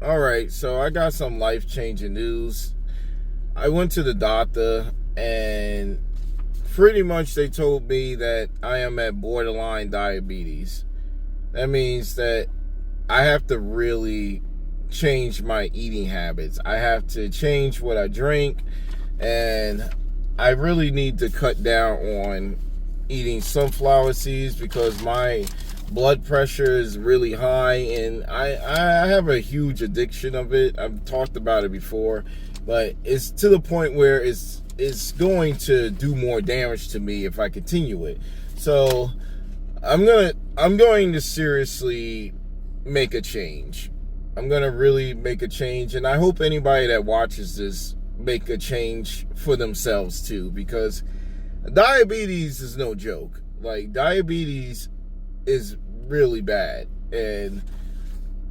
All right, so I got some life-changing news. I went to the doctor and pretty much they told me that I am at borderline diabetes. That means that I have to really change my eating habits. I have to change what I drink, and I really need to cut down on eating sunflower seeds because my blood pressure is really high, and I have a huge addiction of it. I've talked about it before, but it's to the point where it's going to do more damage to me if I continue it. So I'm going to seriously make a change. I'm going to really make a change, and I hope anybody that watches this make a change for themselves too, because diabetes is no joke. Like, diabetes is really bad, and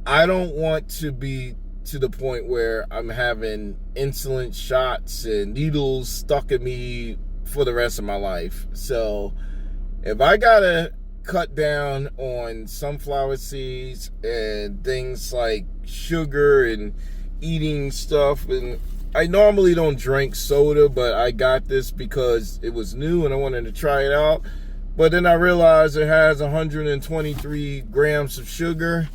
I don't want to be to the point where I'm having insulin shots and needles stuck in me for the rest of my life. So if I gotta cut down on sunflower seeds and things like sugar and eating stuff, and I normally don't drink soda, but I got this because it was new and I wanted to try it out. But then I realized it has 123 grams of sugar.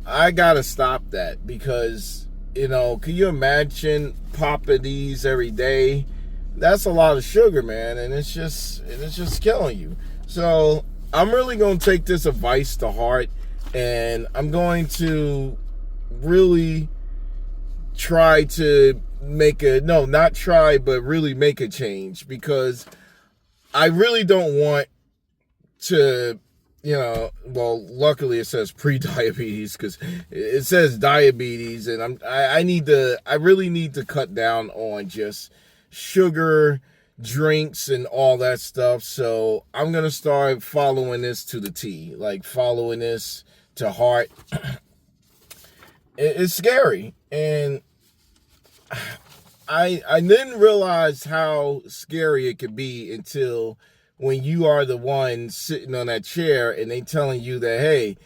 I gotta stop that because, can you imagine popping these every day? That's a lot of sugar, man, and it's just killing you. So I'm really gonna take this advice to heart, and I'm going to really try to really make a change, because I really don't want to, luckily it says pre-diabetes, because it says diabetes, and I really need to cut down on just sugar drinks and all that stuff. So I'm going to start following this to the T, like following this to heart. It's scary, and I didn't realize how scary it could be until when you are the one sitting on that chair and they telling you that, hey,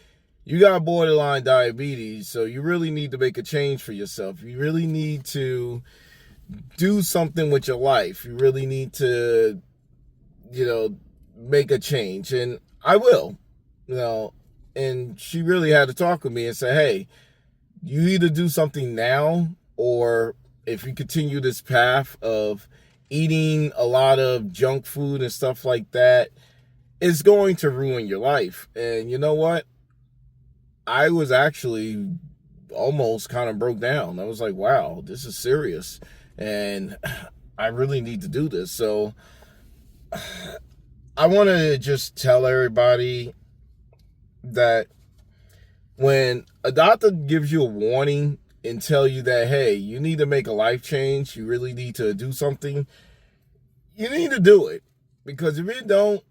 you got borderline diabetes, so you really need to make a change for yourself. You really need to do something with your life. You really need to, make a change. And I will, and she really had to talk with me and say, hey, you either do something now, or if you continue this path of eating a lot of junk food and stuff like that, it's going to ruin your life. And you know what? I was actually almost kind of broke down. I was like, wow, this is serious, and I really need to do this. So I want to just tell everybody that when a doctor gives you a warning and tell you that, hey, you need to make a life change, you really need to do something, you need to do it. Because if you don't,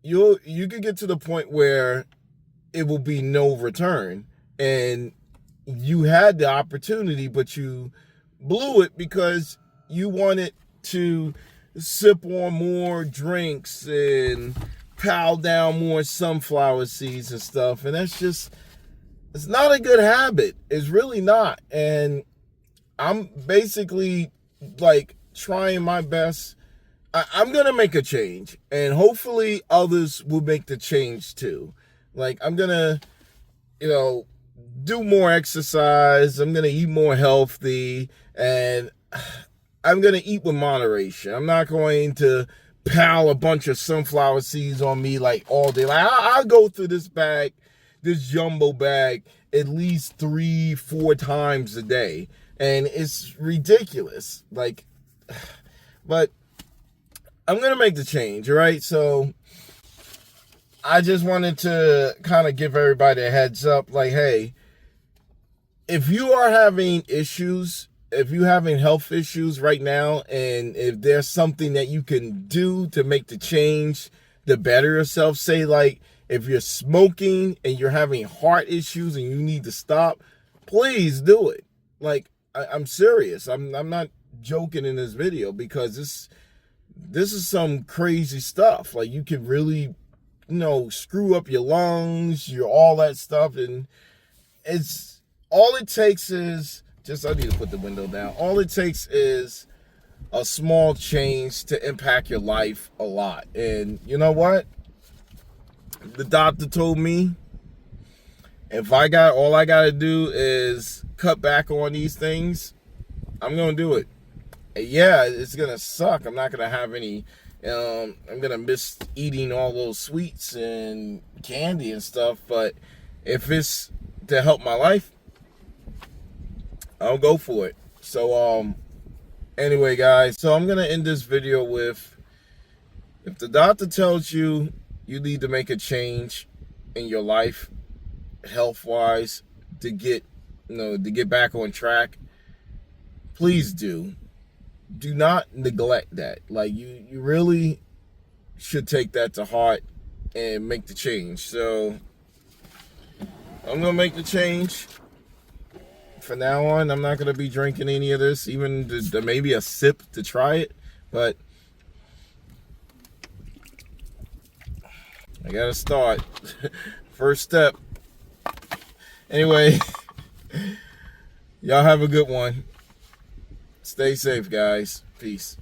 you could get to the point where it will be no return. And you had the opportunity, but you blew it because you wanted to sip on more drinks and pound down more sunflower seeds and stuff. And it's not a good habit. It's really not. And I'm basically like trying my best. I'm going to make a change, and hopefully others will make the change too. Like, I'm going to, do more exercise. I'm going to eat more healthy, and I'm going to eat with moderation. I'm not going to pile a bunch of sunflower seeds on me like all day. Like, I'll go through this jumbo bag at least 3-4 times a day, and it's ridiculous. Like, but I'm gonna make the change, all right? So I just wanted to kind of give everybody a heads up, like, hey, if you are having issues, if you're having health issues right now, and if there's something that you can do to make the change to better yourself, say like if you're smoking and you're having heart issues and you need to stop, please do it. Like, I'm serious. I'm not joking in this video, because this is some crazy stuff. Like, you can really, screw up your lungs, all that stuff, and it's all it takes is I need to put the window down. All it takes is a small change to impact your life a lot. And you know what? The doctor told me all I got to do is cut back on these things, I'm going to do it. And yeah, it's going to suck. I'm not going to have any, I'm going to miss eating all those sweets and candy and stuff. But if it's to help my life, I'll go for it. So, anyway, guys, so I'm going to end this video with, if the doctor tells you you need to make a change in your life, health-wise, to get back on track, please do. Do not neglect that. Like, you really should take that to heart and make the change. So I'm gonna make the change. From now on, I'm not gonna be drinking any of this, even maybe a sip to try it, but I gotta start. First step. Anyway, y'all have a good one. Stay safe, guys. Peace.